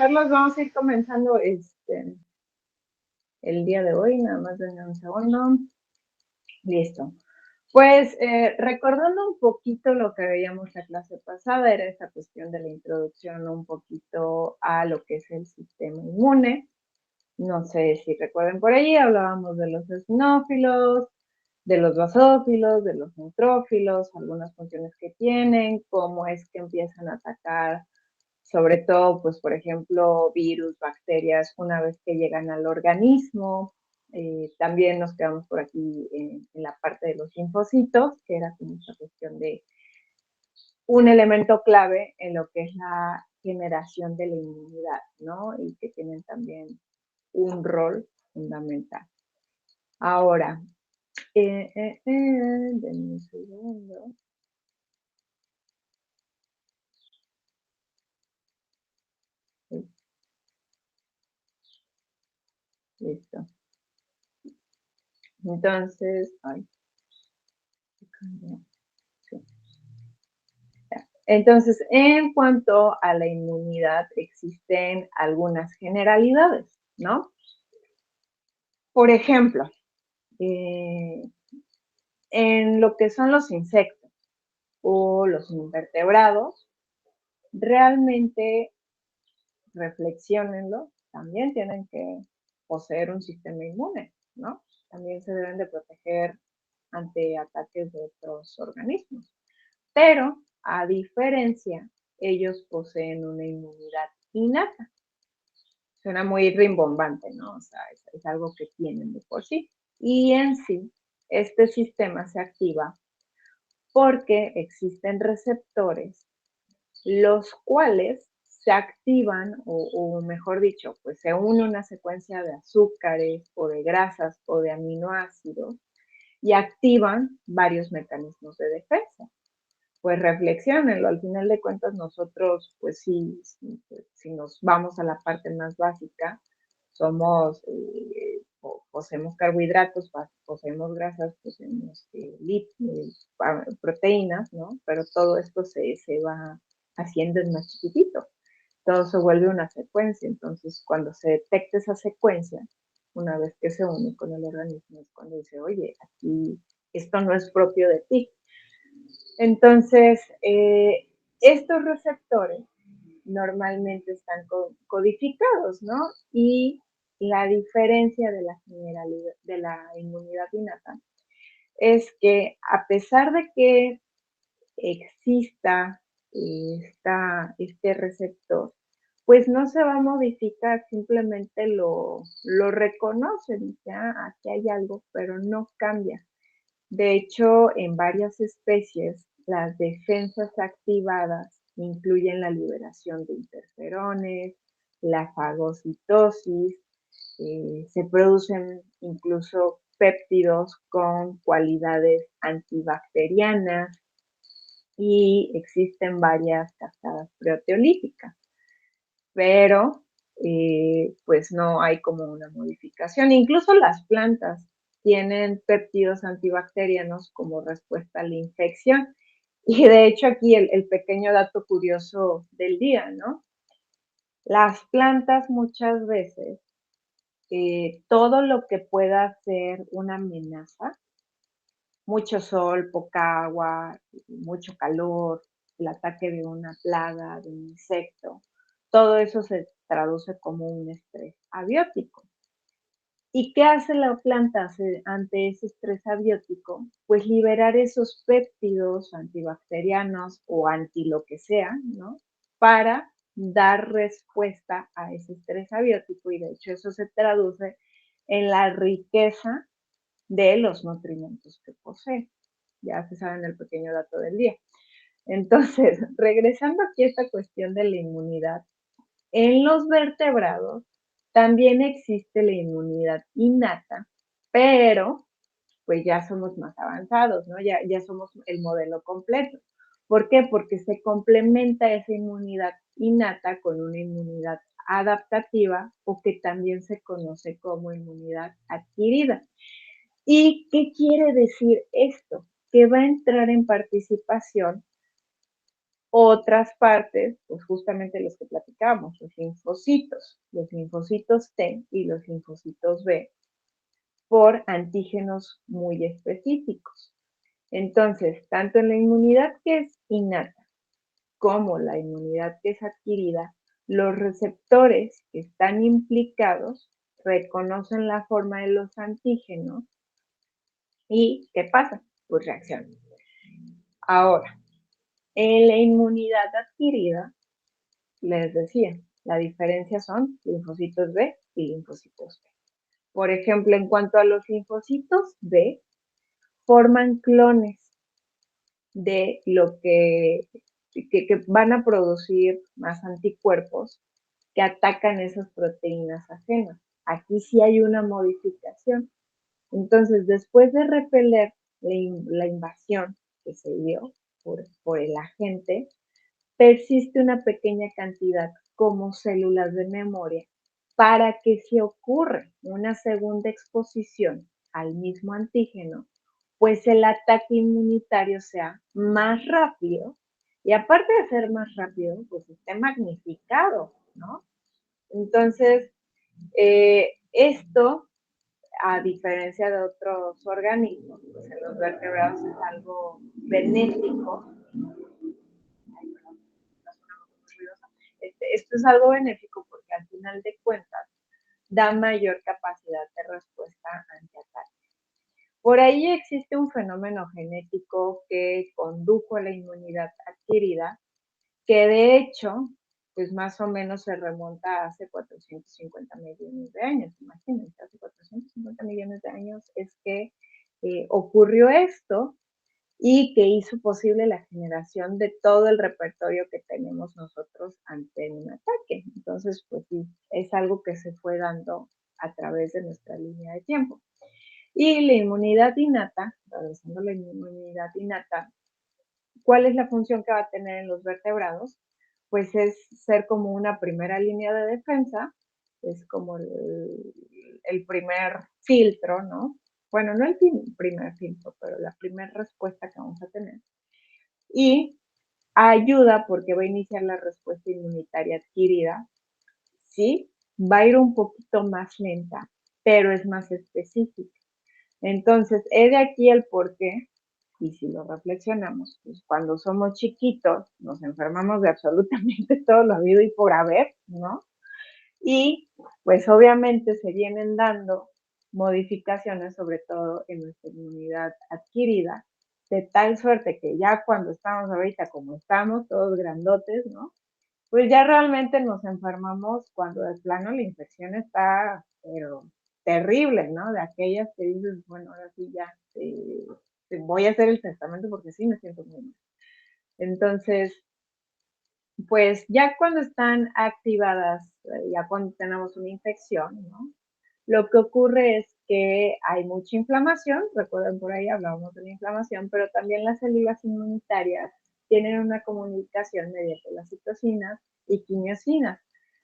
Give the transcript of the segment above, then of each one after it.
Carlos, vamos a ir comenzando el día de hoy, nada más denme un segundo. Listo. Pues recordando un poquito lo que veíamos la clase pasada, era esta cuestión de la introducción un poquito a lo que es el sistema inmune. No sé si recuerden por allí, hablábamos de los eosinófilos, de los basófilos, de los neutrófilos, algunas funciones que tienen, cómo es que empiezan a atacar sobre todo, pues, por ejemplo, virus, bacterias, una vez que llegan al organismo. También nos quedamos por aquí en la parte de los linfocitos, que era como esta cuestión de un elemento clave en lo que es la generación de la inmunidad, ¿no? Y que tienen también un rol fundamental. Ahora, denme un segundo. Listo. Entonces, ay, sí. Entonces, en cuanto a la inmunidad, existen algunas generalidades, ¿no? Por ejemplo, eh, en lo que son los insectos o los invertebrados, realmente, reflexionenlo, también tienen que poseer un sistema inmune, ¿no? También se deben de proteger ante ataques de otros organismos. Pero, a diferencia, ellos poseen una inmunidad innata. Suena muy rimbombante, ¿no? O sea, es algo que tienen de por sí. Y en sí, este sistema se activa porque existen receptores, los cuales se activan, o mejor dicho, pues se une una secuencia de azúcares o de grasas o de aminoácidos y activan varios mecanismos de defensa. Pues reflexionenlo, al final de cuentas nosotros, pues sí, si nos vamos a la parte más básica, somos, poseemos carbohidratos, poseemos grasas, poseemos proteínas, ¿no? Pero todo esto se va haciendo en más chiquitito, todo se vuelve una secuencia, entonces cuando se detecta esa secuencia, una vez que se une con el organismo, es cuando dice, oye, aquí esto no es propio de ti. Entonces, estos receptores normalmente están codificados, ¿no? Y la diferencia de la generalidad, de la inmunidad innata, es que a pesar de que exista este receptor, pues no se va a modificar, simplemente lo reconoce, dice, aquí hay algo, pero no cambia. De hecho, en varias especies, las defensas activadas incluyen la liberación de interferones, la fagocitosis, se producen incluso péptidos con cualidades antibacterianas y existen varias cascadas proteolíticas, pero pues no hay como una modificación. Incluso las plantas tienen péptidos antibacterianos como respuesta a la infección. Y de hecho aquí el pequeño dato curioso del día, ¿no? Las plantas muchas veces, todo lo que pueda ser una amenaza, mucho sol, poca agua, mucho calor, el ataque de una plaga, de un insecto, todo eso se traduce como un estrés abiótico. ¿Y qué hace la planta ante ese estrés abiótico? Pues liberar esos péptidos antibacterianos o anti lo que sea, ¿no? Para dar respuesta a ese estrés abiótico, y de hecho eso se traduce en la riqueza de los nutrimentos que posee. Ya se saben el pequeño dato del día. Entonces, regresando aquí a esta cuestión de la inmunidad, en los vertebrados también existe la inmunidad innata, pero pues ya somos más avanzados, ¿no? Ya somos el modelo completo. ¿Por qué? Porque se complementa esa inmunidad innata con una inmunidad adaptativa, o que también se conoce como inmunidad adquirida. ¿Y qué quiere decir esto? Que va a entrar en participación otras partes, pues justamente los que platicamos, los linfocitos T y los linfocitos B, por antígenos muy específicos. Entonces, tanto en la inmunidad que es innata como la inmunidad que es adquirida, los receptores que están implicados reconocen la forma de los antígenos y ¿qué pasa? Pues reaccionan. Ahora, en la inmunidad adquirida, les decía, la diferencia son linfocitos B y linfocitos B. Por ejemplo, en cuanto a los linfocitos B, forman clones de lo que van a producir más anticuerpos que atacan esas proteínas ajenas. Aquí sí hay una modificación. Entonces, después de repeler la invasión que se dio por el agente, persiste una pequeña cantidad como células de memoria para que si ocurre una segunda exposición al mismo antígeno, pues el ataque inmunitario sea más rápido y aparte de ser más rápido, pues esté magnificado, ¿no? Entonces, esto, a diferencia de otros organismos, pues en los vertebrados es algo benéfico. Ay, perdón, está sonando muy ruidosa. Esto es algo benéfico porque al final de cuentas da mayor capacidad de respuesta ante ataques. Por ahí existe un fenómeno genético que condujo a la inmunidad adquirida, que de hecho, pues más o menos se remonta a hace 450 millones de años. Imagínense, hace 450 millones de años es que ocurrió esto y que hizo posible la generación de todo el repertorio que tenemos nosotros ante un ataque. Entonces, pues sí, es algo que se fue dando a través de nuestra línea de tiempo. Y la inmunidad innata, regresando a la inmunidad innata, ¿cuál es la función que va a tener en los vertebrados? Pues es ser como una primera línea de defensa, es como el primer filtro, ¿no? Bueno, no el primer filtro, pero la primera respuesta que vamos a tener. Y ayuda porque va a iniciar la respuesta inmunitaria adquirida, ¿sí? Va a ir un poquito más lenta, pero es más específica. Entonces, he de aquí el por qué, y si lo reflexionamos, pues cuando somos chiquitos nos enfermamos de absolutamente todo lo habido y por haber, ¿no? Y pues obviamente se vienen dando modificaciones, sobre todo en nuestra inmunidad adquirida, de tal suerte que ya cuando estamos ahorita como estamos, todos grandotes, ¿no? Pues ya realmente nos enfermamos cuando de plano la infección está, pero terrible, ¿no? De aquellas que dices, bueno, ahora sí ya voy a hacer el testamento porque sí me siento muy mal. Entonces, pues ya cuando están activadas, ya cuando tenemos una infección, ¿no? Lo que ocurre es que hay mucha inflamación, recuerden por ahí hablábamos de la inflamación, pero también las células inmunitarias tienen una comunicación mediante las citocinas y quimiosinas.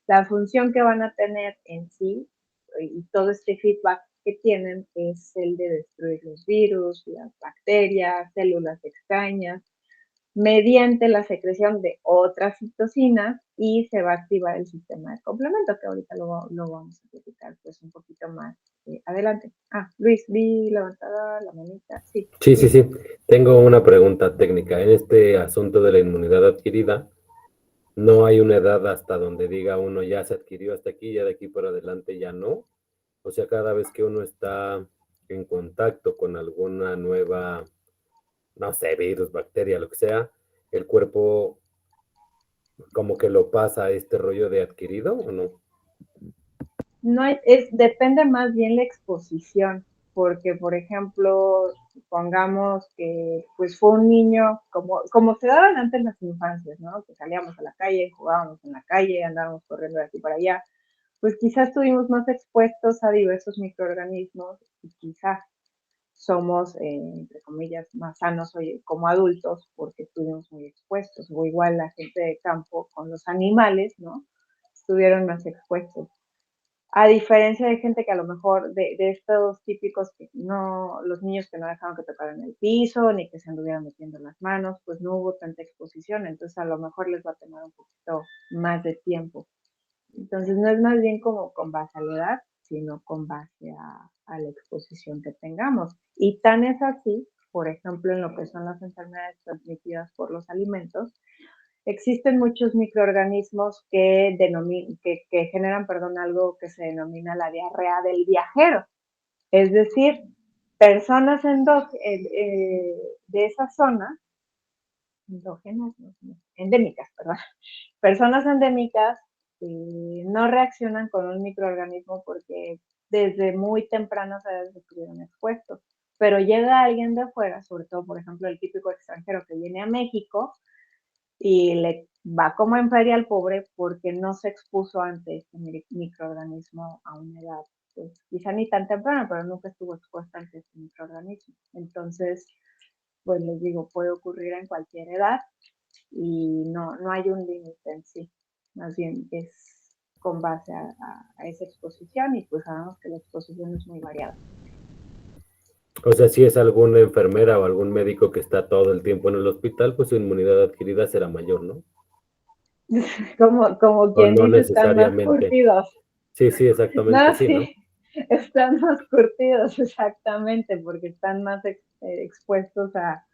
La función que van a tener en sí y todo este feedback que tienen es el de destruir los virus, las bacterias, células extrañas, mediante la secreción de otras citocinas y se va a activar el sistema de complemento, que ahorita lo vamos a platicar pues un poquito más adelante. Luis, vi levantada la manita. Sí. Sí, sí, sí. Tengo una pregunta técnica. En este asunto de la inmunidad adquirida, no hay una edad hasta donde diga uno ya se adquirió hasta aquí, ya de aquí por adelante ya no. O sea, cada vez que uno está en contacto con alguna nueva, no sé, virus, bacteria, lo que sea, el cuerpo como que lo pasa a este rollo de adquirido o no. No depende más bien la exposición, porque por ejemplo, pongamos que pues fue un niño, como se daban antes las infancias, ¿no? Que salíamos a la calle, jugábamos en la calle, andábamos corriendo de aquí para allá, pues quizás estuvimos más expuestos a diversos microorganismos y quizás somos, entre comillas, más sanos hoy como adultos porque estuvimos muy expuestos, o igual la gente de campo con los animales, ¿no? Estuvieron más expuestos. A diferencia de gente que a lo mejor de estos típicos que no, los niños que no dejaban que tocaran el piso, ni que se anduvieran metiendo las manos, pues no hubo tanta exposición, entonces a lo mejor les va a tomar un poquito más de tiempo. Entonces no es más bien como con base a la edad, sino con base a la exposición que tengamos. Y tan es así, por ejemplo, en lo que son las enfermedades transmitidas por los alimentos, existen muchos microorganismos que generan, perdón, algo que se denomina la diarrea del viajero. Es decir, personas de esa zona, endógenas, endémicas, perdón, personas endémicas no reaccionan con un microorganismo porque desde muy tempranas edades estuvieron expuestos. Pero llega alguien de afuera, sobre todo, por ejemplo, el típico extranjero que viene a México y le va como en feria al pobre porque no se expuso ante este microorganismo a una edad, pues, quizá ni tan temprana, pero nunca estuvo expuesta ante este microorganismo. Entonces, pues les digo, puede ocurrir en cualquier edad y no hay un límite en sí, más bien es con base a esa exposición y pues sabemos que la exposición es muy variada. O sea, si es alguna enfermera o algún médico que está todo el tiempo en el hospital, pues su inmunidad adquirida será mayor, ¿no? Como O quien no dice, están más necesariamente. curtidos. Sí, sí, exactamente, No, sí, ¿no? sí, están más curtidos, exactamente, porque están más expuestos a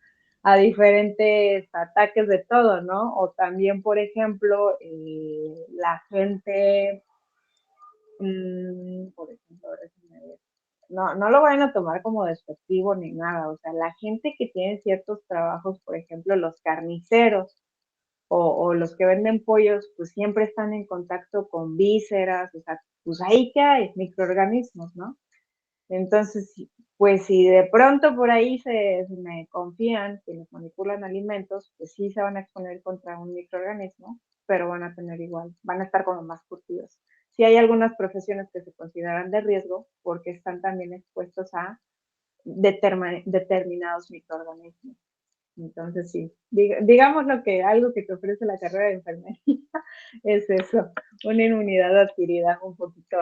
diferentes ataques de todo, ¿no? O también, por ejemplo, la gente, por ejemplo, no lo vayan a tomar como despectivo ni nada, o sea, la gente que tiene ciertos trabajos, por ejemplo, los carniceros o los que venden pollos, pues siempre están en contacto con vísceras, o sea, pues ahí que hay microorganismos, ¿no? Entonces, pues si de pronto por ahí se me confían que les manipulan alimentos, pues sí se van a exponer contra un microorganismo, pero van a tener igual, van a estar como más curtidos. Sí hay algunas profesiones que se consideran de riesgo porque están también expuestos a determinados microorganismos. Entonces sí, digamos lo que algo que te ofrece la carrera de enfermería es eso, una inmunidad adquirida un poquito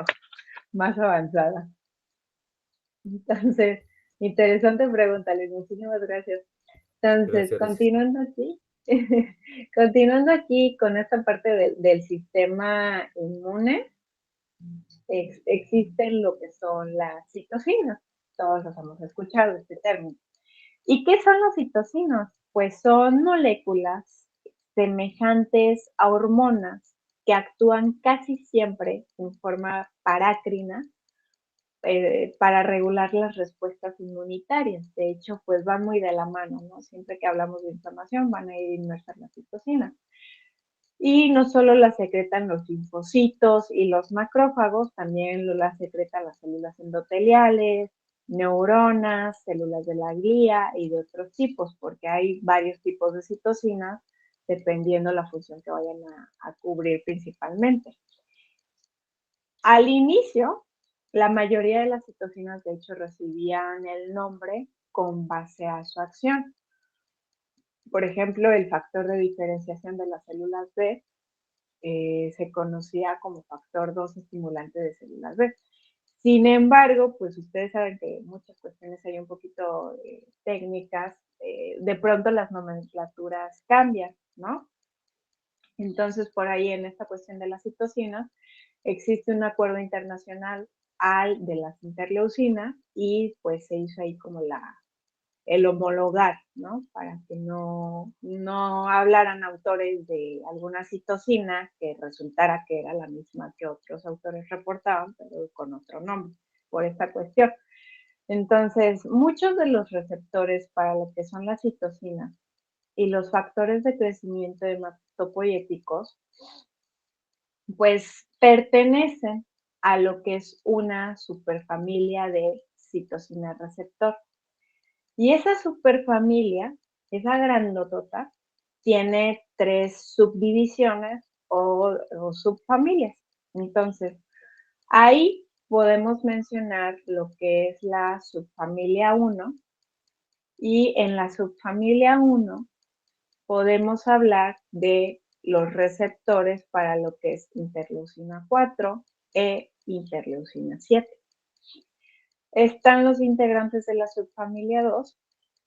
más avanzada. Entonces, interesante pregunta, Liz, muchísimas gracias. Entonces, Gracias. continuando aquí con esta parte del sistema inmune, existen lo que son las citocinas. Todos los hemos escuchado este término. ¿Y qué son las citocinas? Pues son moléculas semejantes a hormonas que actúan casi siempre en forma parácrina para regular las respuestas inmunitarias. De hecho, pues van muy de la mano, ¿no? Siempre que hablamos de inflamación van a ir inmersas las citocinas. Y no solo las secretan los linfocitos y los macrófagos, también las secretan las células endoteliales, neuronas, células de la glía y de otros tipos, porque hay varios tipos de citocinas dependiendo la función que vayan a cubrir principalmente. Al inicio, la mayoría de las citocinas, de hecho, recibían el nombre con base a su acción. Por ejemplo, el factor de diferenciación de las células B se conocía como factor 2 estimulante de células B. Sin embargo, pues ustedes saben que muchas cuestiones hay un poquito técnicas, de pronto las nomenclaturas cambian, ¿no? Entonces, por ahí en esta cuestión de las citocinas, existe un acuerdo internacional al de las interleucinas y pues se hizo ahí como el homologar, ¿no? Para que no hablaran autores de alguna citocina que resultara que era la misma que otros autores reportaban, pero con otro nombre, por esta cuestión. Entonces, muchos de los receptores para lo que son las citocinas y los factores de crecimiento hematopoieticos, pues pertenecen a lo que es una superfamilia de citocina receptor. Y esa superfamilia, esa grandotota, tiene 3 subdivisiones o subfamilias. Entonces, ahí podemos mencionar lo que es la subfamilia 1 y en la subfamilia 1 podemos hablar de los receptores para lo que es interleucina 4 e interleucina 7. Están los integrantes de la subfamilia 2,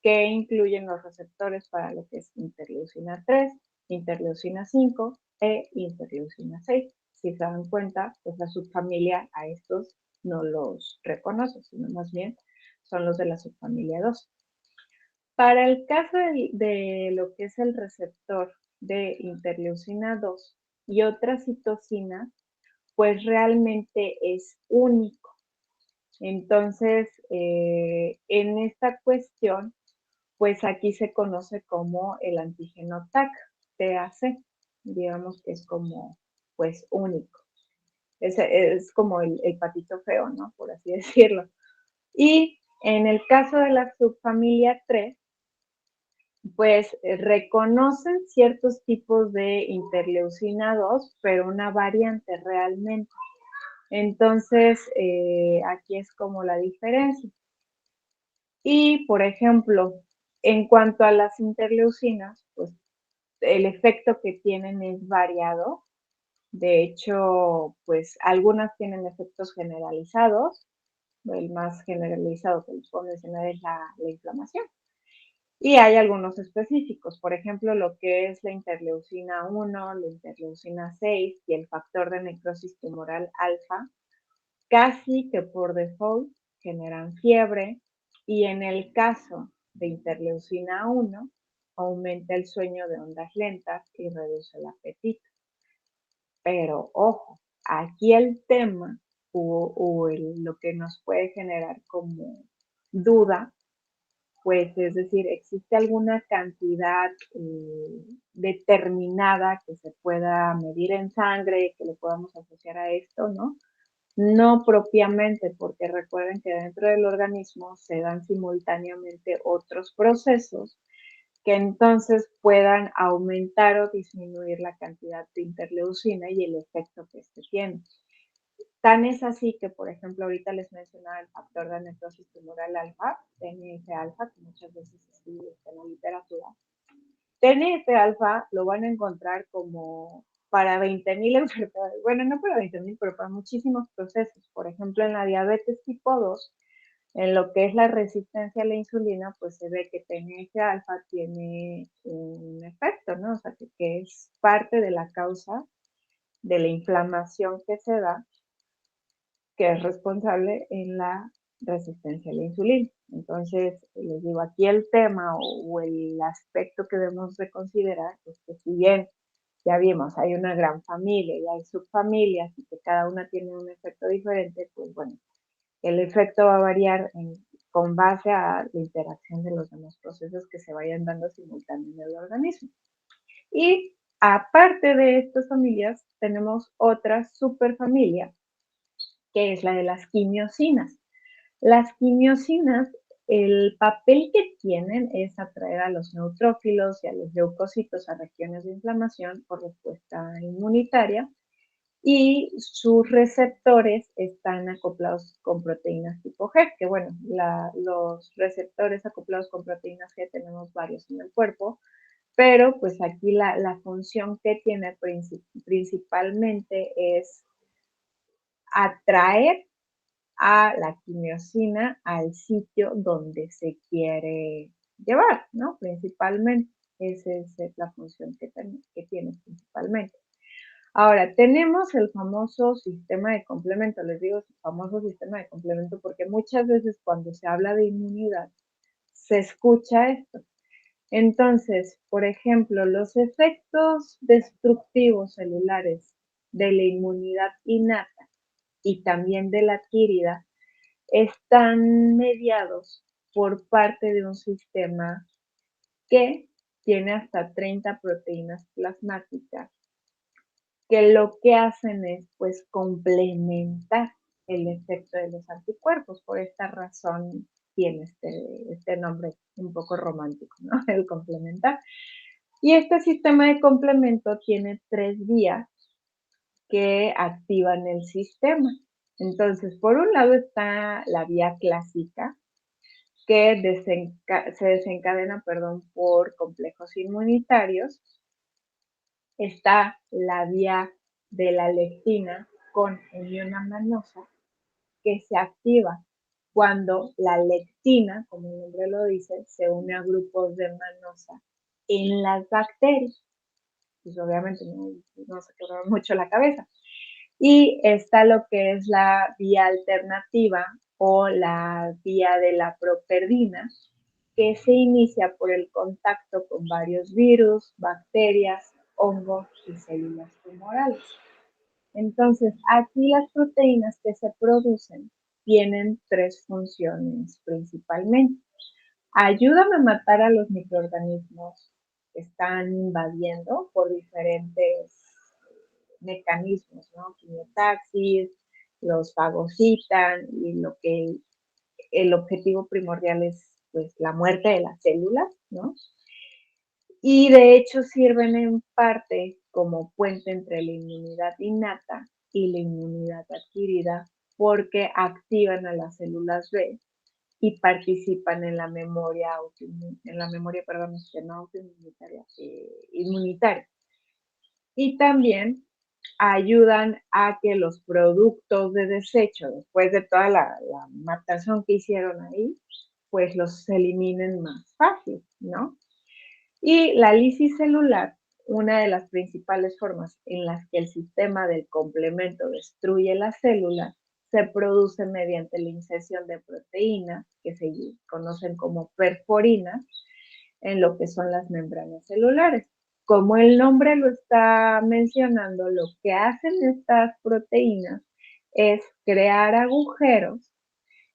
que incluyen los receptores para lo que es interleucina 3, interleucina 5 e interleucina 6. Si se dan cuenta, pues la subfamilia a estos no los reconoce, sino más bien son los de la subfamilia 2. Para el caso de lo que es el receptor de interleucina 2 y otras citocinas, pues realmente es único. Entonces, en esta cuestión, pues aquí se conoce como el antígeno TAC, digamos que es como, pues, único. Es como el patito feo, ¿no? Por así decirlo. Y en el caso de la subfamilia 3, pues reconocen ciertos tipos de interleucina 2, pero una variante realmente. Entonces, aquí es como la diferencia. Y, por ejemplo, en cuanto a las interleucinas, pues el efecto que tienen es variado. De hecho, pues algunas tienen efectos generalizados. El más generalizado que les puedo mencionar es la inflamación. Y hay algunos específicos, por ejemplo, lo que es la interleucina 1, la interleucina 6 y el factor de necrosis tumoral alfa, casi que por default generan fiebre, y en el caso de interleucina 1, aumenta el sueño de ondas lentas y reduce el apetito. Pero ojo, aquí el tema lo que nos puede generar como duda, pues es decir, ¿existe alguna cantidad determinada que se pueda medir en sangre, que le podamos asociar a esto, ¿no? No propiamente, porque recuerden que dentro del organismo se dan simultáneamente otros procesos que entonces puedan aumentar o disminuir la cantidad de interleucina y el efecto que este tiene. Tan es así que, por ejemplo, ahorita les mencionaba el factor de necrosis tumoral alfa, TNF-alfa, que muchas veces estudia en la literatura. TNF-alfa lo van a encontrar como para 20,000 enfermedades, bueno, no para 20,000, pero para muchísimos procesos. Por ejemplo, en la diabetes tipo 2, en lo que es la resistencia a la insulina, pues se ve que TNF-alfa tiene un efecto, ¿no? O sea, que es parte de la causa de la inflamación que se da, que es responsable en la resistencia a la insulina. Entonces, les digo, aquí el tema o el aspecto que debemos de considerar es que si bien ya vimos, hay una gran familia y hay subfamilias y que cada una tiene un efecto diferente, pues bueno, el efecto va a variar con base a la interacción de los demás procesos que se vayan dando simultáneamente en el organismo. Y aparte de estas familias, tenemos otra superfamilia, que es la de las quimiosinas. Las quimiosinas, el papel que tienen es atraer a los neutrófilos y a los leucocitos a regiones de inflamación por respuesta inmunitaria, y sus receptores están acoplados con proteínas tipo G, que bueno, los receptores acoplados con proteínas G tenemos varios en el cuerpo, pero pues aquí la función que tiene principalmente es atraer a la quimiosina al sitio donde se quiere llevar, ¿no? Principalmente, esa es la función que tiene principalmente. Ahora, tenemos el famoso sistema de complemento, les digo famoso sistema de complemento porque muchas veces cuando se habla de inmunidad se escucha esto. Entonces, por ejemplo, los efectos destructivos celulares de la inmunidad innata y también de la adquirida están mediados por parte de un sistema que tiene hasta 30 proteínas plasmáticas, que lo que hacen es pues complementar el efecto de los anticuerpos. Por esta razón tiene este nombre un poco romántico, ¿no? El complementar. Y este sistema de complemento tiene 3 vías que activan el sistema. Entonces, por un lado está la vía clásica, que se desencadena, por complejos inmunitarios. Está la vía de la lectina, con unión amanosa que se activa cuando la lectina, como el nombre lo dice, se une a grupos de manosa en las bacterias. Pues obviamente no se quebra mucho la cabeza. Y está lo que es la vía alternativa o la vía de la properdina, que se inicia por el contacto con varios virus, bacterias, hongos y células tumorales. Entonces, aquí las proteínas que se producen tienen tres funciones principalmente. Ayúdame a matar a los microorganismos que están invadiendo por diferentes mecanismos, ¿no? Quimiotaxis, los fagocitan y lo que el objetivo primordial es pues la muerte de las células, ¿no? Y de hecho sirven en parte como puente entre la inmunidad innata y la inmunidad adquirida porque activan a las células B y participan en la memoria inmunitaria. Y también ayudan a que los productos de desecho, después de toda la matación que hicieron ahí, pues los eliminen más fácil, ¿no? Y la lisis celular, una de las principales formas en las que el sistema del complemento destruye la célula, se produce mediante la inserción de proteínas, que se conocen como perforinas, en lo que son las membranas celulares. Como el nombre lo está mencionando, lo que hacen estas proteínas es crear agujeros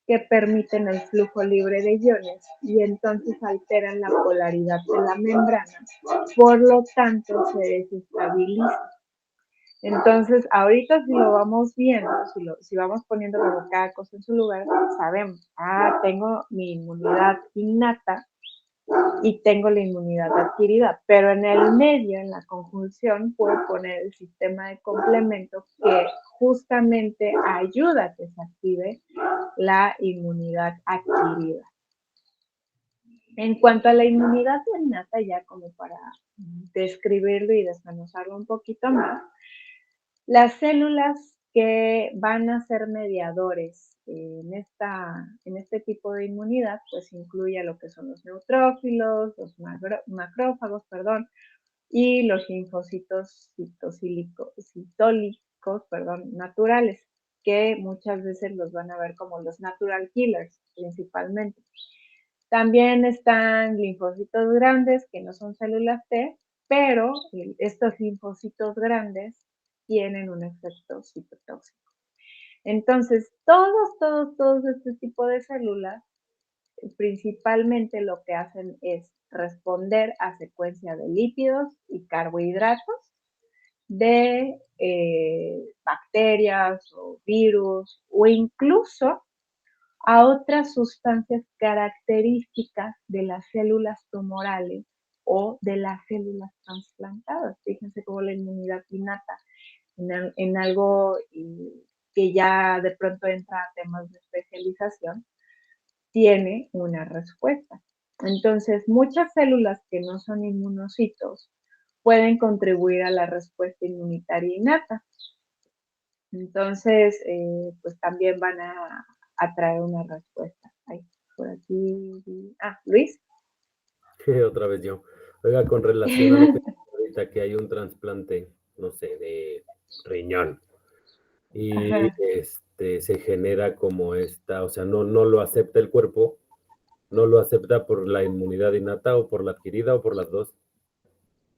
que permiten el flujo libre de iones y entonces alteran la polaridad de la membrana, por lo tanto se desestabiliza. Entonces, ahorita si lo vamos viendo, si vamos poniendo como cada cosa en su lugar, sabemos, tengo mi inmunidad innata y tengo la inmunidad adquirida, pero en el medio, en la conjunción, puedo poner el sistema de complemento que justamente ayuda a que se active la inmunidad adquirida. En cuanto a la inmunidad innata, ya como para describirlo y desmenuzarlo un poquito más, las células que van a ser mediadores en este tipo de inmunidad, pues incluye lo que son los neutrófilos, los macrófagos, y los linfocitos citólicos, naturales, que muchas veces los van a ver como los natural killers principalmente. También están linfocitos grandes, que no son células T, pero estos linfocitos grandes tienen un efecto citotóxico. Entonces, todos este tipo de células, principalmente lo que hacen es responder a secuencia de lípidos y carbohidratos de bacterias o virus o incluso a otras sustancias características de las células tumorales o de las células trasplantadas. Fíjense cómo la inmunidad innata en algo que ya de pronto entra a temas de especialización, tiene una respuesta. Entonces, muchas células que no son inmunocitos pueden contribuir a la respuesta inmunitaria innata. Entonces, pues también van a traer una respuesta. Ay, por aquí. Luis. Otra vez yo. Oiga, con relación a lo que ahorita que hay un trasplante, no sé, de riñón y se genera como o sea, no lo acepta el cuerpo, no lo acepta por la inmunidad innata o por la adquirida o por las dos.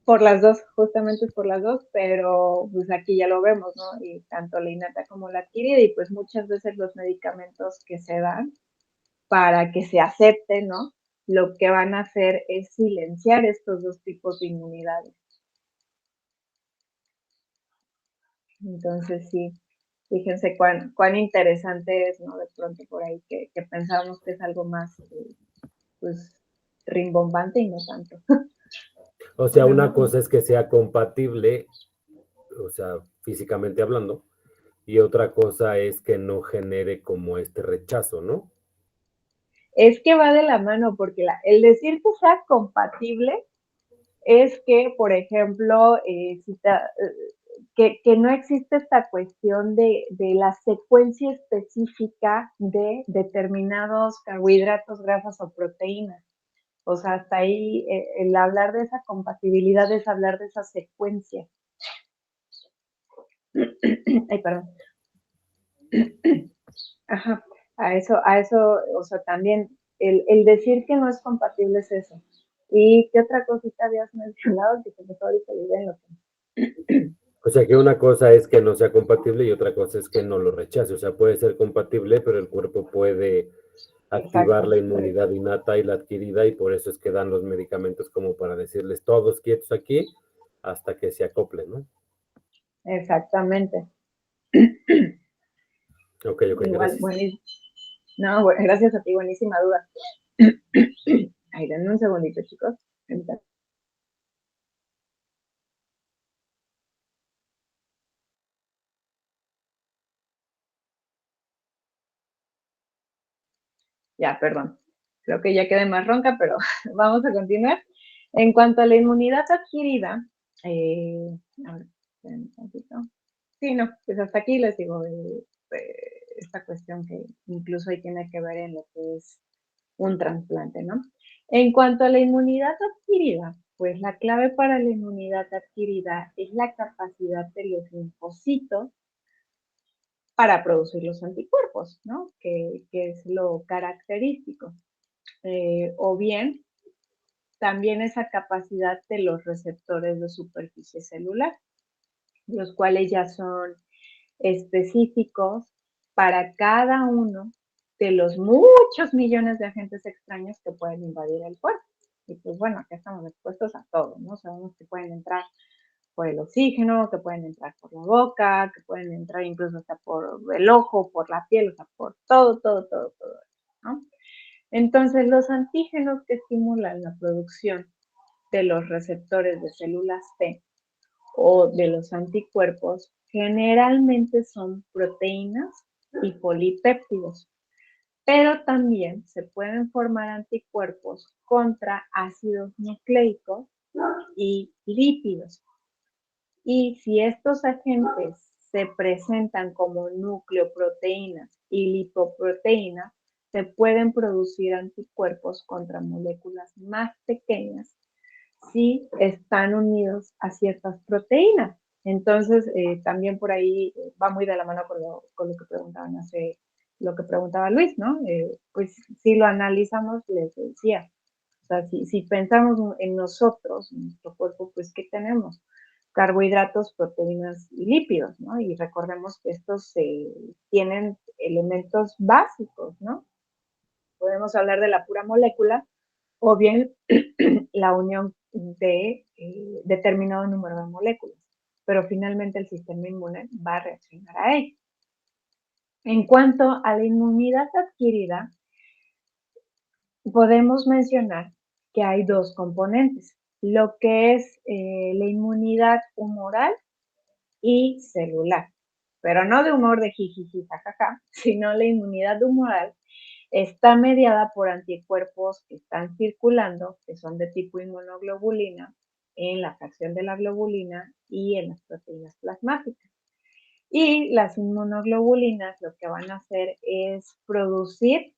Por las dos, justamente por las dos, pero pues aquí ya lo vemos, ¿no? Y tanto la innata como la adquirida, y pues muchas veces los medicamentos que se dan para que se acepte, ¿no? Lo que van a hacer es silenciar estos dos tipos de inmunidades. Entonces sí, fíjense cuán interesante es, ¿no? De pronto por ahí que pensábamos que es algo más, pues, rimbombante y no tanto. O sea, una cosa es que sea compatible, o sea, físicamente hablando, y otra cosa es que no genere como este rechazo, ¿no? Es que va de la mano, porque el decir que sea compatible es que, por ejemplo, que no existe esta cuestión de la secuencia específica de determinados carbohidratos, grasas o proteínas. O sea, hasta ahí el hablar de esa compatibilidad es hablar de esa secuencia. Ay, perdón. Ajá, a eso, o sea, también el decir que no es compatible es eso. ¿Y qué otra cosita habías mencionado que se me fue ahorita la idea en lo que... O sea que una cosa es que no sea compatible y otra cosa es que no lo rechace. O sea, puede ser compatible, pero el cuerpo puede activar Exacto, la inmunidad innata y la adquirida y por eso es que dan los medicamentos como para decirles todos quietos aquí hasta que se acoplen, ¿no? exactamente. Ok, ok, Igual, gracias. buenísimo. No, gracias a ti, buenísima duda. Ahí, denme un segundito, chicos. Ya, perdón. Creo que ya quedé más ronca, pero vamos a continuar. En cuanto a la inmunidad adquirida, a ver, un tantito. Sí, no, pues hasta aquí les digo esta cuestión que incluso ahí tiene que ver en lo que es un trasplante, ¿no? En cuanto a la inmunidad adquirida, pues la clave para la inmunidad adquirida es la capacidad de los linfocitos para producir los anticuerpos, ¿no? Que es lo característico. O bien también esa capacidad de los receptores de superficie celular, los cuales ya son específicos para cada uno de los muchos millones de agentes extraños que pueden invadir el cuerpo. Y pues bueno, acá estamos expuestos a todo, ¿no? Sabemos que pueden entrar por el oxígeno, que pueden entrar por la boca, que pueden entrar incluso hasta por el ojo, por la piel, o sea, por todo, ¿no? Entonces, los antígenos que estimulan la producción de los receptores de células T o de los anticuerpos generalmente son proteínas y polipéptidos, pero también se pueden formar anticuerpos contra ácidos nucleicos y lípidos. Y si estos agentes se presentan como nucleoproteínas y lipoproteínas, se pueden producir anticuerpos contra moléculas más pequeñas si están unidos a ciertas proteínas. Entonces, también por ahí va muy de la mano con lo que preguntaban lo que preguntaba Luis, ¿no? Pues si lo analizamos, les decía, o sea, si pensamos en nosotros, en nuestro cuerpo, pues ¿qué tenemos? Carbohidratos, proteínas y lípidos, ¿no? Y recordemos que estos tienen elementos básicos, ¿no? Podemos hablar de la pura molécula o bien la unión de determinado número de moléculas, pero finalmente el sistema inmune va a reaccionar a ello. En cuanto a la inmunidad adquirida, podemos mencionar que hay dos componentes, lo que es la inmunidad humoral y celular, pero no de humor de jijiji, jajaja, sino la inmunidad humoral está mediada por anticuerpos que están circulando, que son de tipo inmunoglobulina, en la fracción de la globulina y en las proteínas plasmáticas. Y las inmunoglobulinas lo que van a hacer es producir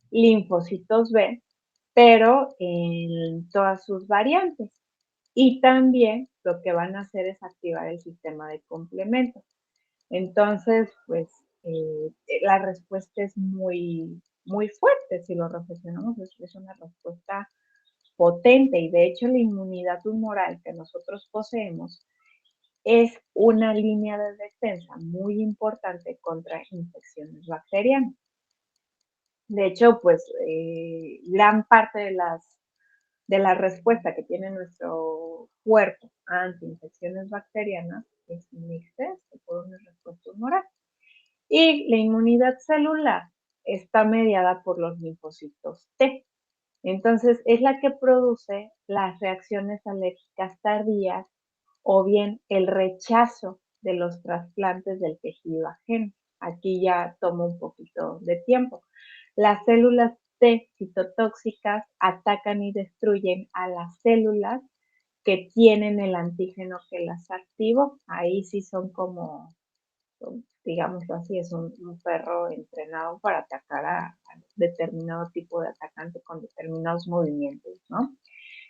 linfocitos B, pero en todas sus variantes. Y también lo que van a hacer es activar el sistema de complemento. Entonces, pues la respuesta es muy fuerte si lo reflexionamos, es una respuesta potente y de hecho la inmunidad humoral que nosotros poseemos es una línea de defensa muy importante contra infecciones bacterianas. De hecho, pues gran parte de la respuesta que tiene nuestro cuerpo ante infecciones bacterianas es muy extensa por una respuesta humoral. Y la inmunidad celular está mediada por los linfocitos T. Entonces, es la que produce las reacciones alérgicas tardías o bien el rechazo de los trasplantes del tejido ajeno. Aquí ya toma un poquito de tiempo. Las células T citotóxicas atacan y destruyen a las células que tienen el antígeno que las activó. Ahí sí son como, digámoslo así, es un perro entrenado para atacar a determinado tipo de atacante con determinados movimientos, ¿no?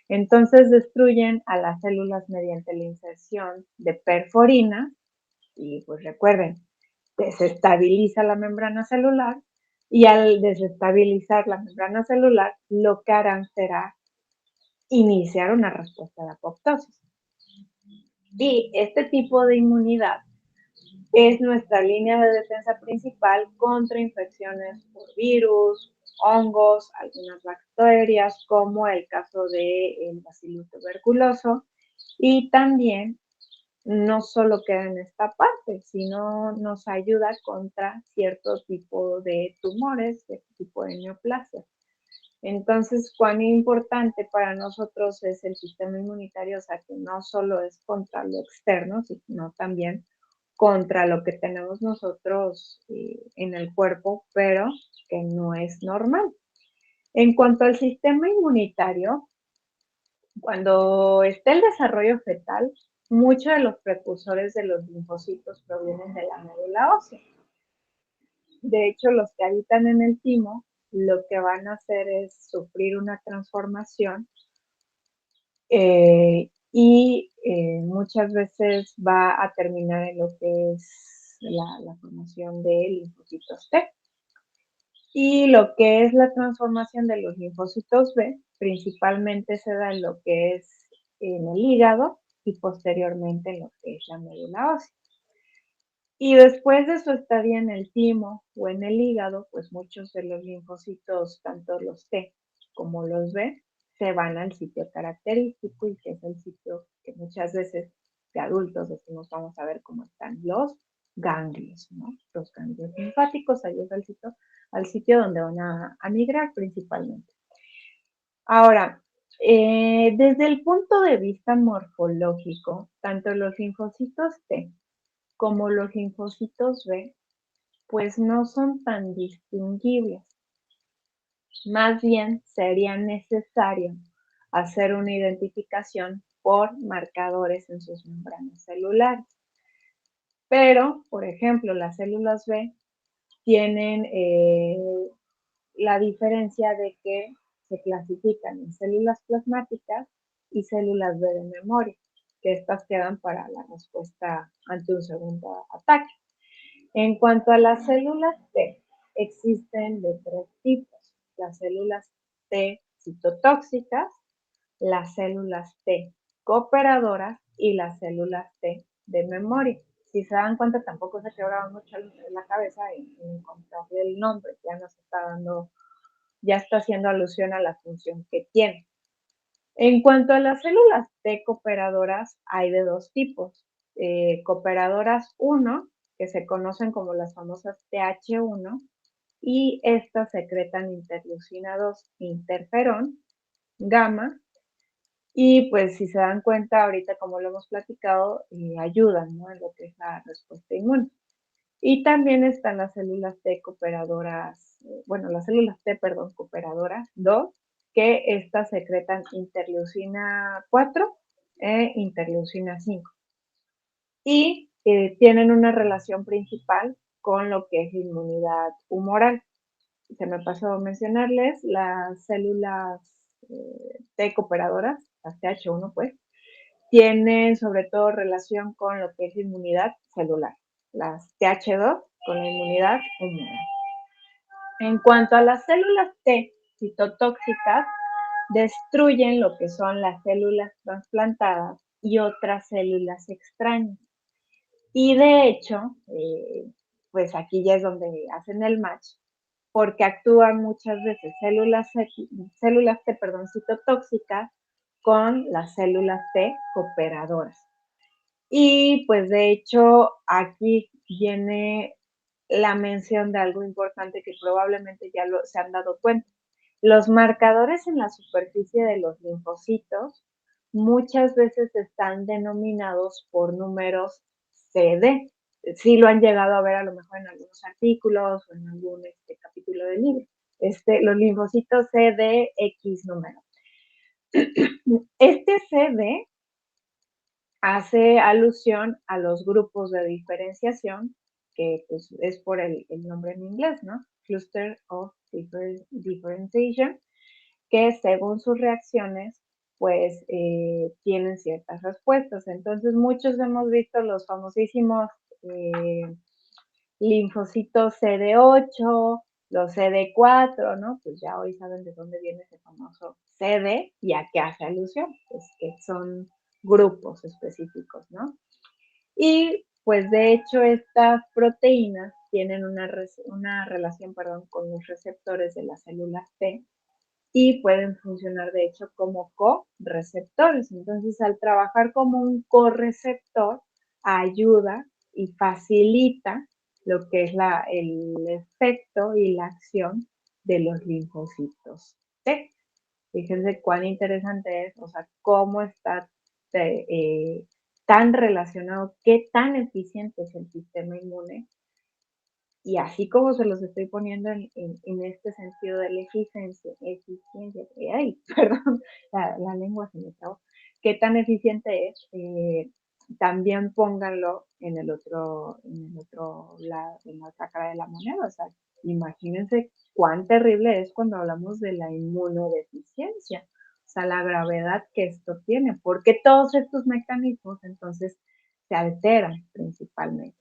Entonces destruyen a las células mediante la inserción de perforina y pues recuerden, desestabiliza la membrana celular y al desestabilizar la membrana celular lo que harán será iniciar una respuesta de apoptosis. Y este tipo de inmunidad es nuestra línea de defensa principal contra infecciones por virus, hongos, algunas bacterias, como el caso del bacillus tuberculoso, y también no solo queda en esta parte, sino nos ayuda contra cierto tipo de tumores, cierto tipo de neoplasias. Entonces, cuán importante para nosotros es el sistema inmunitario, o sea, que no solo es contra lo externo, sino también contra lo que tenemos nosotros en el cuerpo, pero que no es normal. En cuanto al sistema inmunitario, cuando está el desarrollo fetal, muchos de los precursores de los linfocitos provienen de la médula ósea. De hecho, los que habitan en el timo, lo que van a hacer es sufrir una transformación y muchas veces va a terminar en lo que es la formación de linfocitos T. Y lo que es la transformación de los linfocitos B, principalmente se da en lo que es en el hígado y posteriormente en lo que es la médula ósea. Y después de su estadía en el timo o en el hígado, pues muchos de los linfocitos, tanto los T como los B, se van al sitio característico y que es el sitio que muchas veces de adultos decimos vamos a ver cómo están los ganglios, ¿no? Los ganglios linfáticos, ahí es al sitio donde van a migrar principalmente. Ahora, desde el punto de vista morfológico, tanto los linfocitos T como los linfocitos B, pues no son tan distinguibles. Más bien sería necesario hacer una identificación por marcadores en sus membranas celulares. Pero, por ejemplo, las células B tienen la diferencia de que se clasifican en células plasmáticas y células B de memoria, que estas quedan para la respuesta ante un segundo ataque. En cuanto a las células T, existen de tres tipos: las células T citotóxicas, las células T cooperadoras y las células T de memoria. Si se dan cuenta, tampoco se quebraba mucho la cabeza en encontrarle el nombre, ya está haciendo alusión a la función que tiene. En cuanto a las células T cooperadoras, hay de dos tipos. Cooperadoras 1, que se conocen como las famosas TH1, y estas secretan interleucina 2, interferón, gamma, y pues si se dan cuenta ahorita, como lo hemos platicado, ayudan, ¿no?, en lo que es la respuesta inmune. Y también están las células T cooperadoras, las células T, cooperadoras 2, que estas secretan interleucina 4 e interleucina 5. Y tienen una relación principal con lo que es la inmunidad humoral. Se me pasó a mencionarles, las células T cooperadoras, las TH1 pues, tienen sobre todo relación con lo que es la inmunidad celular, las TH2 con la inmunidad humoral. En cuanto a las células T citotóxicas, destruyen lo que son las células trasplantadas y otras células extrañas. Y de hecho, pues aquí ya es donde hacen el match, porque actúan muchas veces células T, citotóxicas con las células T cooperadoras. Y pues de hecho aquí viene la mención de algo importante que probablemente ya se han dado cuenta. Los marcadores en la superficie de los linfocitos muchas veces están denominados por números CD. Sí lo han llegado a ver a lo mejor en algunos artículos o en algún capítulo del libro. Los linfocitos CD X número. Este CD hace alusión a los grupos de diferenciación, que pues, es por el nombre en inglés, ¿no? Cluster of Differentiation, que según sus reacciones, pues tienen ciertas respuestas. Entonces, muchos hemos visto los famosísimos linfocitos CD8, los CD4, ¿no? Pues ya hoy saben de dónde viene ese famoso CD y a qué hace alusión, pues que son grupos específicos, ¿no? Y pues de hecho estas proteínas tienen una relación, perdón, con los receptores de las células T y pueden funcionar de hecho como co-receptores. Entonces, al trabajar como un co-receptor, ayuda y facilita lo que es el efecto y la acción de los linfocitos T. Fíjense cuán interesante es, o sea, cómo está tan relacionado, qué tan eficiente es el sistema inmune. Y así como se los estoy poniendo en este sentido de la eficiencia, ay, perdón, la lengua se me trabó, qué tan eficiente es, también pónganlo en el otro lado, en la otra cara de la moneda. O sea, imagínense cuán terrible es cuando hablamos de la inmunodeficiencia, o sea, la gravedad que esto tiene, porque todos estos mecanismos entonces se alteran principalmente.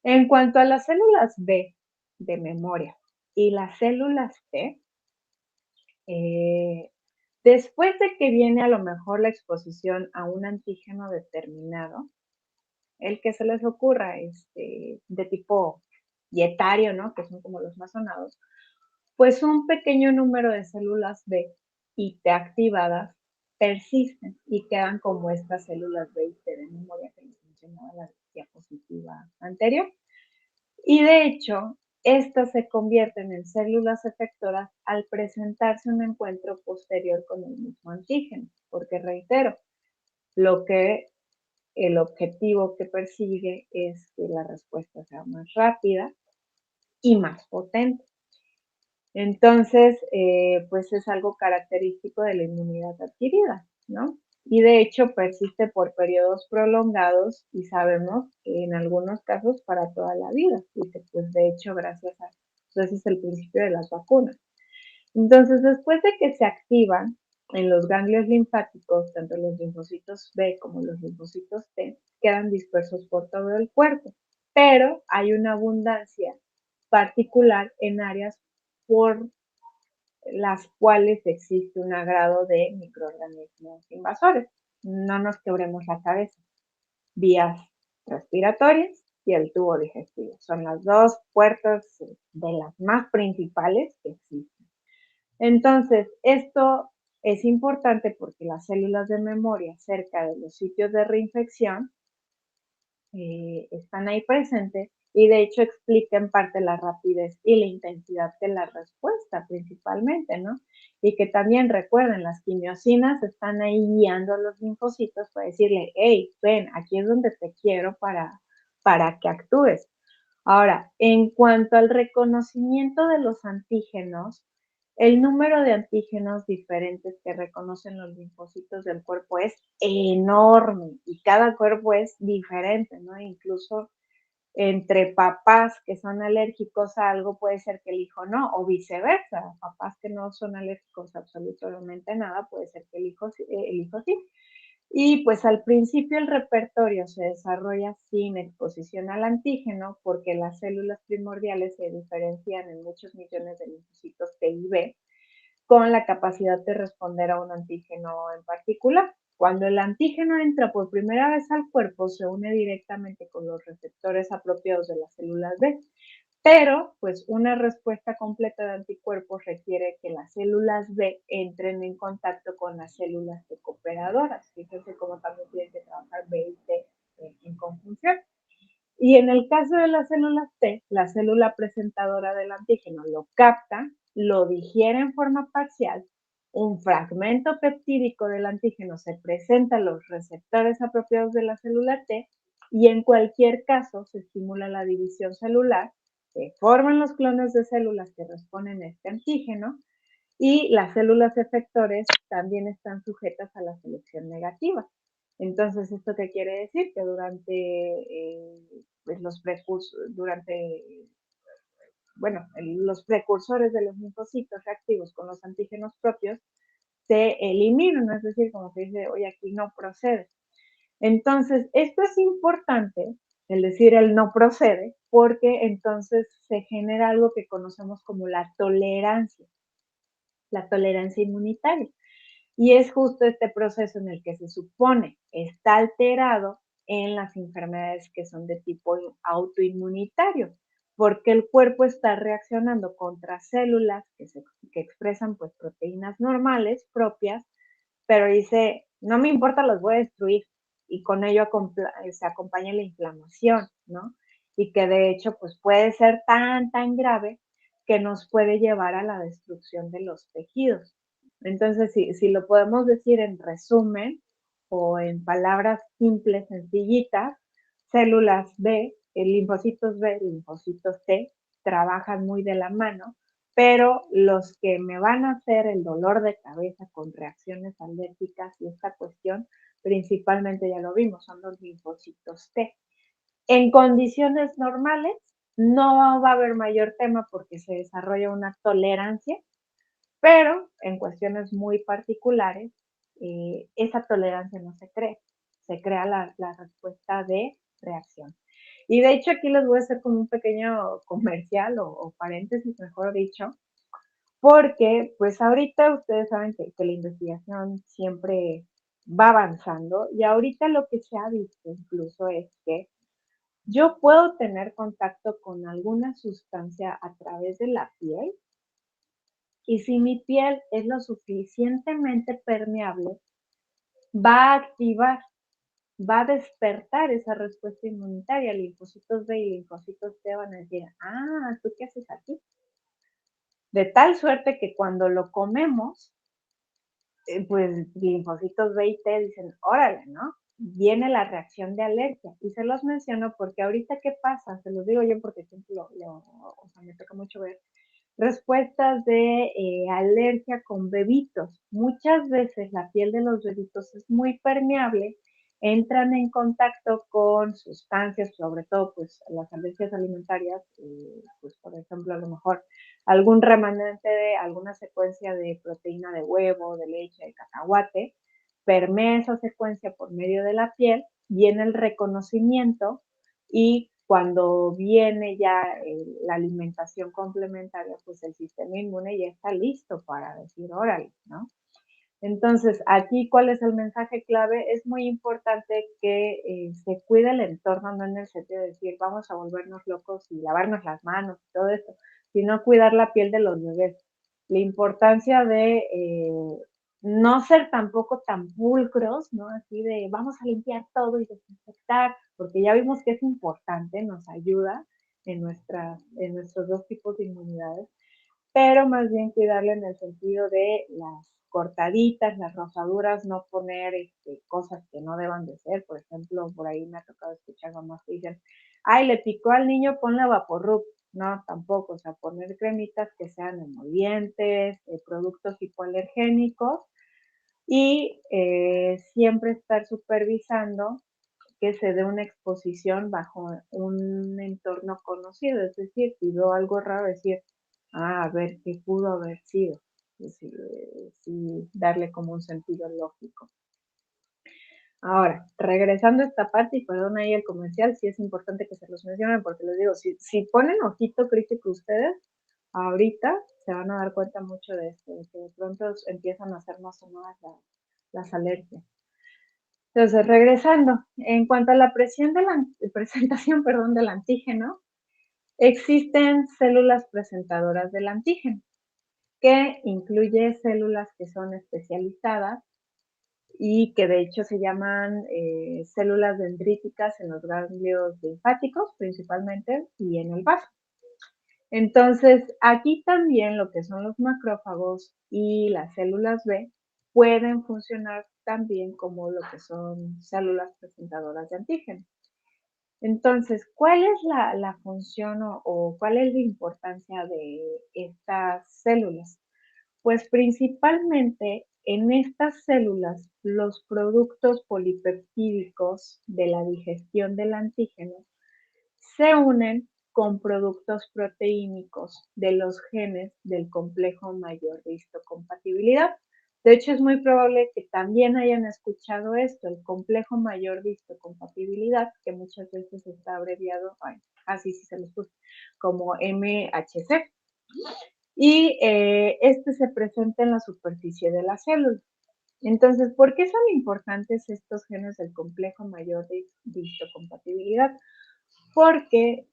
En cuanto a las células B de memoria y las células T, después de que viene a lo mejor la exposición a un antígeno determinado, el que se les ocurra, de tipo dietario, ¿no? Que son como los más sonados, pues un pequeño número de células B y T activadas persisten y quedan como estas células B y T de memoria que les mencionaba en la diapositiva anterior. Y de hecho, estas se convierten en células efectoras al presentarse un encuentro posterior con el mismo antígeno, porque reitero, el objetivo que persigue es que la respuesta sea más rápida y más potente. Entonces, pues es algo característico de la inmunidad adquirida, ¿no? Y de hecho persiste por periodos prolongados y sabemos que en algunos casos para toda la vida. Dice, pues de hecho, ese es el principio de las vacunas. Entonces, después de que se activan en los ganglios linfáticos, tanto los linfocitos B como los linfocitos T, quedan dispersos por todo el cuerpo, pero hay una abundancia particular en áreas por las cuales existe un agrado de microorganismos invasores. No nos quebremos la cabeza. Vías respiratorias y el tubo digestivo. Son las dos puertas de las más principales que existen. Entonces, esto es importante porque las células de memoria cerca de los sitios de reinfección están ahí presentes y de hecho explica en parte la rapidez y la intensidad de la respuesta principalmente, ¿no? Y que también recuerden, las quimiosinas están ahí guiando a los linfocitos para decirle, hey, ven, aquí es donde te quiero para que actúes. Ahora, en cuanto al reconocimiento de los antígenos, el número de antígenos diferentes que reconocen los linfocitos del cuerpo es enorme y cada cuerpo es diferente, ¿no? Incluso entre papás que son alérgicos a algo puede ser que el hijo no, o viceversa, papás que no son alérgicos a absolutamente nada, puede ser que el hijo sí. Y pues al principio el repertorio se desarrolla sin exposición al antígeno porque las células primordiales se diferencian en muchos millones de linfocitos T y B con la capacidad de responder a un antígeno en particular. Cuando el antígeno entra por primera vez al cuerpo, se une directamente con los receptores apropiados de las células B, pero pues una respuesta completa de anticuerpos requiere que las células B entren en contacto con las células T cooperadoras. Fíjense cómo también tienen que trabajar B y T en conjunción. Y en el caso de las células T, la célula presentadora del antígeno lo capta, lo digiere en forma parcial, un fragmento peptídico del antígeno se presenta a los receptores apropiados de la célula T y en cualquier caso se estimula la división celular, se forman los clones de células que responden a este antígeno y las células efectores también están sujetas a la selección negativa. Entonces, ¿esto qué quiere decir? Que pues los los precursores de los linfocitos reactivos con los antígenos propios se eliminan, es decir, como que dice, oye, aquí no procede. Entonces, esto es importante, el decir el no procede, porque entonces se genera algo que conocemos como la tolerancia inmunitaria. Y es justo este proceso en el que se supone está alterado en las enfermedades que son de tipo autoinmunitario, porque el cuerpo está reaccionando contra células que expresan pues proteínas normales propias, pero dice, no me importa, los voy a destruir. Y con ello se acompaña la inflamación, ¿no? Y que de hecho pues puede ser tan grave que nos puede llevar a la destrucción de los tejidos. Entonces, si lo podemos decir en resumen o en palabras simples, sencillitas, células B, linfocitos B, linfocitos T, trabajan muy de la mano, pero los que me van a hacer el dolor de cabeza con reacciones alérgicas y esta cuestión, principalmente ya lo vimos, son los linfocitos T. En condiciones normales no va a haber mayor tema porque se desarrolla una tolerancia, pero en cuestiones muy particulares, esa tolerancia no se crea la respuesta de reacción. Y de hecho aquí les voy a hacer como un pequeño comercial o paréntesis, mejor dicho, porque pues ahorita ustedes saben que la investigación siempre va avanzando y ahorita lo que se ha visto incluso es que yo puedo tener contacto con alguna sustancia a través de la piel y si mi piel es lo suficientemente permeable, va a activar, va a despertar esa respuesta inmunitaria. Linfocitos B y linfocitos T van a decir, ¿tú qué haces aquí? De tal suerte que cuando lo comemos, pues linfocitos B y T dicen, órale, ¿no? Viene la reacción de alergia. Y se los menciono porque ahorita, ¿qué pasa? Se los digo yo porque siempre o sea, me toca mucho ver respuestas de alergia con bebitos. Muchas veces la piel de los bebitos es muy permeable, entran en contacto con sustancias, sobre todo pues las alergias alimentarias, pues por ejemplo a lo mejor algún remanente de alguna secuencia de proteína de huevo, de leche, de cacahuate, permea esa secuencia por medio de la piel, viene el reconocimiento y cuando viene ya la alimentación complementaria, pues el sistema inmune ya está listo para decir, órale, ¿no? Entonces, aquí, ¿cuál es el mensaje clave? Es muy importante que se cuide el entorno, no en el sentido de decir, vamos a volvernos locos y lavarnos las manos y todo esto, sino cuidar la piel de los bebés. La importancia de no ser tampoco tan pulcros, ¿no? Así de vamos a limpiar todo y desinfectar, porque ya vimos que es importante, nos ayuda en nuestros dos tipos de inmunidades, pero más bien cuidarle en el sentido de las cortaditas, las rosaduras, no poner cosas que no deban de ser. Por ejemplo, por ahí me ha tocado escuchar mamás que dicen, ay, le picó al niño, ponle Vaporrub. No, tampoco, o sea, poner cremitas que sean emolientes, productos hipoalergénicos y siempre estar supervisando que se dé una exposición bajo un entorno conocido, es decir, si veo algo raro, decir, a ver, ¿qué pudo haber sido? Es decir, sí, darle como un sentido lógico. Ahora, regresando a esta parte, y perdón ahí el comercial, sí es importante que se los mencionen, porque les digo, si ponen ojito crítico ustedes, ahorita se van a dar cuenta mucho de esto, de que de pronto empiezan a ser más sonadas las alergias. Entonces, regresando, en cuanto a la presentación perdón, del antígeno, existen células presentadoras del antígeno, que incluye células que son especializadas y que de hecho se llaman células dendríticas en los ganglios linfáticos principalmente y en el vaso. Entonces, aquí también lo que son los macrófagos y las células B pueden funcionar también como lo que son células presentadoras de antígeno. Entonces, ¿cuál es la función o cuál es la importancia de estas células? Pues principalmente en estas células los productos polipeptídicos de la digestión del antígeno se unen con productos proteínicos de los genes del complejo mayor de histocompatibilidad. De hecho, es muy probable que también hayan escuchado esto, el complejo mayor de histocompatibilidad, que muchas veces está abreviado, así sí se los puse, como MHC. Y este se presenta en la superficie de la célula. Entonces, ¿por qué son importantes estos genes del complejo mayor de histocompatibilidad? Porque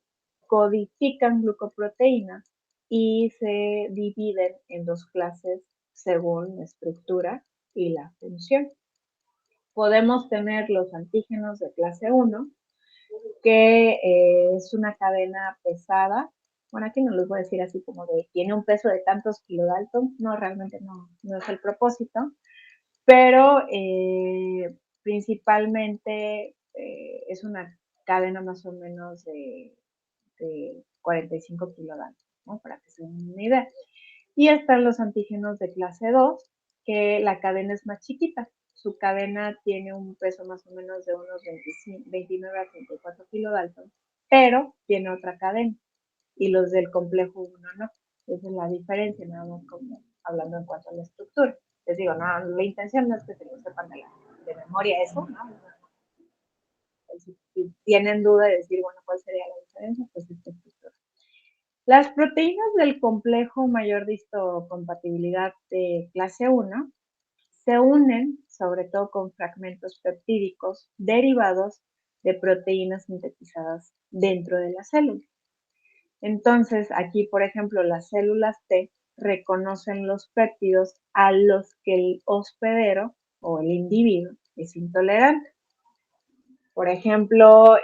codifican glucoproteínas y se dividen en dos clases según la estructura y la función. Podemos tener los antígenos de clase 1, que es una cadena pesada. Bueno, aquí no les voy a decir así como de tiene un peso de tantos kilodaltons, no, realmente no es el propósito, pero principalmente es una cadena más o menos de 45 kilodaltons, ¿no? Para que se den una idea. Y están los antígenos de clase 2, que la cadena es más chiquita. Su cadena tiene un peso más o menos de unos 29 a 34 kilodaltons, pero tiene otra cadena. Y los del complejo 1 no. Esa es la diferencia, nada más como hablando en cuanto a la estructura. Les digo, no, la intención no es que se lo sepan de memoria eso, ¿no? Si tienen duda de decir, bueno, ¿cuál sería la diferencia? Pues esta estructura. Las proteínas del complejo mayor de histocompatibilidad de clase 1 se unen sobre todo con fragmentos peptídicos derivados de proteínas sintetizadas dentro de la célula. Entonces, aquí, por ejemplo, las células T reconocen los péptidos a los que el hospedero o el individuo es intolerante. Por ejemplo,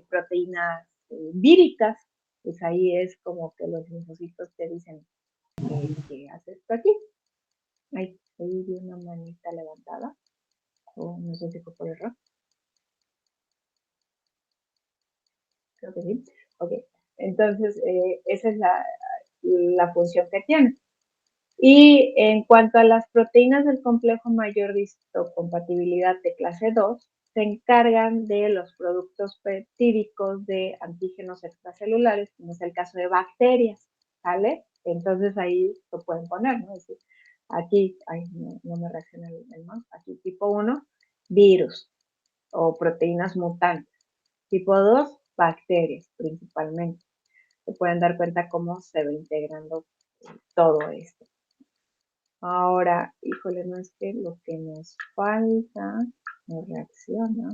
proteínas víricas, pues ahí es como que los linfocitos te dicen, ¿qué haces tú aquí? Ahí vi una manita levantada, o no sé si fue por error. Creo que sí. Ok, entonces esa es la función que tiene. Y en cuanto a las proteínas del complejo mayor de histocompatibilidad de clase 2, se encargan de los productos peptídicos de antígenos extracelulares, como es el caso de bacterias, ¿vale? Entonces ahí lo pueden poner, ¿no? Es decir, aquí, no me reacciona el mouse, aquí tipo 1, virus o proteínas mutantes. Tipo 2, bacterias principalmente. Se pueden dar cuenta cómo se va integrando todo esto. Ahora, híjole, no es que lo que nos falta no reacciona.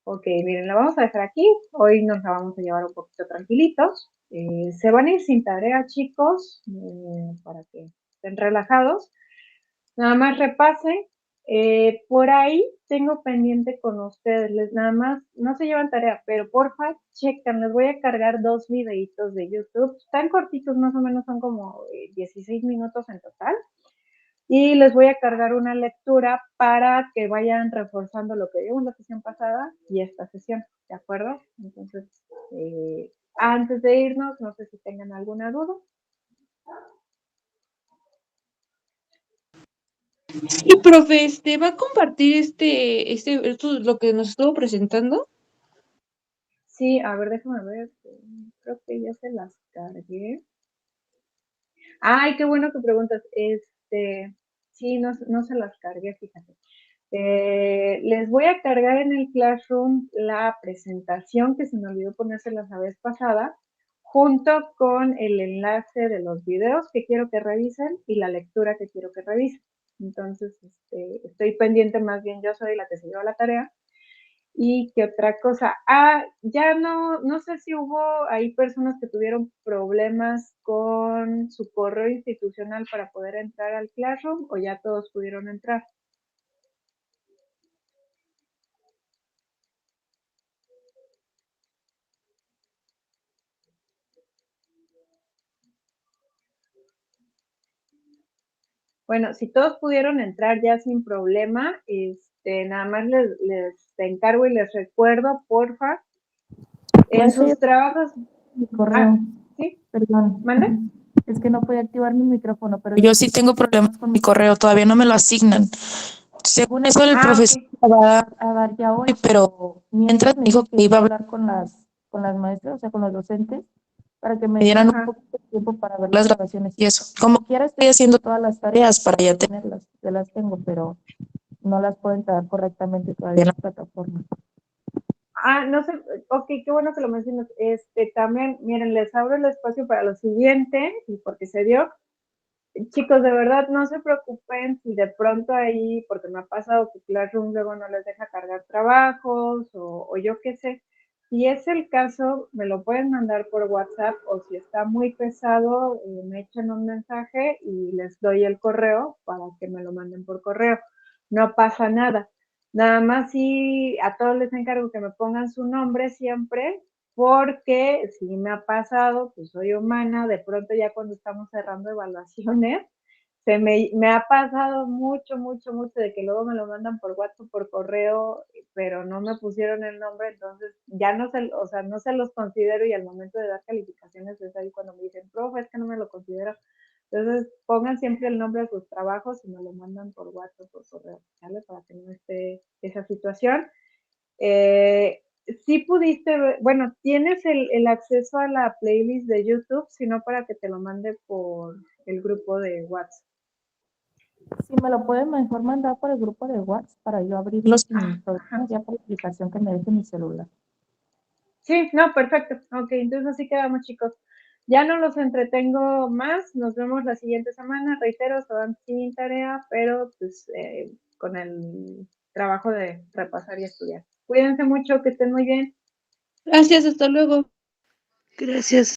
Ok, miren, la vamos a dejar aquí. Hoy nos la vamos a llevar un poquito tranquilitos. Se van a ir sin tarea, chicos, para que estén relajados. Nada más repasen. Por ahí tengo pendiente con ustedes. Nada más, no se llevan tarea, pero porfa, chequen. Les voy a cargar 2 videitos de YouTube. Tan cortitos, más o menos son como 16 minutos en total. Y les voy a cargar una lectura para que vayan reforzando lo que vimos la sesión pasada y esta sesión, ¿de acuerdo? Entonces, antes de irnos, no sé si tengan alguna duda. Y profe, ¿va a compartir esto lo que nos estuvo presentando? Sí, a ver, déjame ver. Creo que ya se las cargué. Ay, qué bueno que preguntas. Sí, no se las cargué, fíjate. Les voy a cargar en el Classroom la presentación que se me olvidó ponérselas la vez pasada, junto con el enlace de los videos que quiero que revisen y la lectura que quiero que revisen. Entonces, estoy pendiente, más bien yo soy la que se lleva la tarea. Y qué otra cosa, ya no sé si hubo ahí personas que tuvieron problemas con su correo institucional para poder entrar al Classroom o ya todos pudieron entrar. Bueno, si todos pudieron entrar ya sin problema, nada más les encargo y les recuerdo, porfa, en sus trabajos. Mi correo. ¿Sí? Perdón. ¿Mande? Es que no podía activar mi micrófono, pero yo sí tengo problemas con mi correo, todavía no me lo asignan. Según eso, el profesor Ok. me va a dar ya hoy, pero mientras me dijo que iba a hablar con las maestras, o sea, con los docentes, para que me dieran un Ajá. poquito de tiempo para ver las grabaciones y eso. Como quiera, estoy haciendo todas las tareas para ya tenerlas, ya las tengo, pero no las puedo entregar correctamente todavía en la plataforma. No sé, ok, qué bueno que lo mencionas. También, miren, les abro el espacio para lo siguiente, y porque se dio. Chicos, de verdad, no se preocupen si de pronto ahí, porque me ha pasado que Classroom luego no les deja cargar trabajos o yo qué sé. Si es el caso, me lo pueden mandar por WhatsApp o si está muy pesado, me echan un mensaje y les doy el correo para que me lo manden por correo. No pasa nada. Nada más si a todos les encargo que me pongan su nombre siempre, porque si me ha pasado, pues soy humana, de pronto ya cuando estamos cerrando evaluaciones, me ha pasado mucho, mucho, mucho de que luego me lo mandan por WhatsApp, por correo, pero no me pusieron el nombre, entonces ya no se, o sea, no se los considero y al momento de dar calificaciones es ahí cuando me dicen, profe, es que no me lo considero. Entonces pongan siempre el nombre de sus trabajos y me lo mandan por WhatsApp, por correo, ¿vale? Para que no esté esa situación. Sí pudiste ver, bueno, tienes el acceso a la playlist de YouTube, sino para que te lo mande por el grupo de WhatsApp. Si me lo pueden mejor mandar por el grupo de WhatsApp para yo abrirlo sin problemas, ya por la aplicación que me deje mi celular. Sí, no, perfecto. Ok, entonces así quedamos, chicos. Ya no los entretengo más, nos vemos la siguiente semana. Reitero, se van sin tarea, pero pues con el trabajo de repasar y estudiar. Cuídense mucho, que estén muy bien. Gracias, hasta luego. Gracias.